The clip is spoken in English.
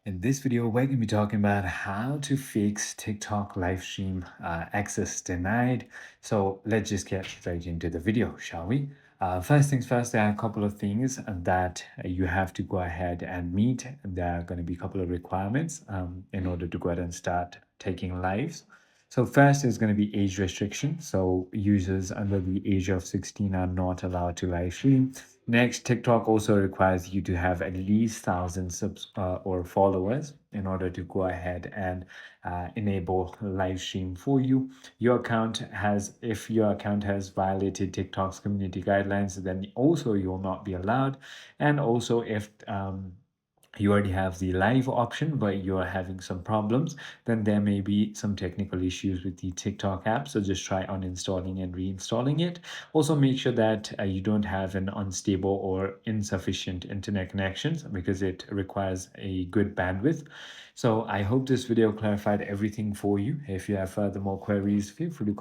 In this video, we're going to be talking about how to fix TikTok live stream access denied. So let's just get straight into the video, shall we? First things first, there are a couple of things that you have to go ahead and meet. There are going to be a couple of requirements in order to go ahead and start taking lives. So first is going to be age restriction. So users under the age of 16 are not allowed to live stream. Next, TikTok also requires you to have at least 1,000 subs or followers in order to go ahead and enable live stream for you. If your account has violated TikTok's community guidelines, then also you will not be allowed. And also if you already have the live option, but you're having some problems, then there may be some technical issues with the TikTok app. So just try uninstalling and reinstalling it. Also, make sure that you don't have an unstable or insufficient internet connections because it requires a good bandwidth. So I hope this video clarified everything for you. If you have further more queries, feel free to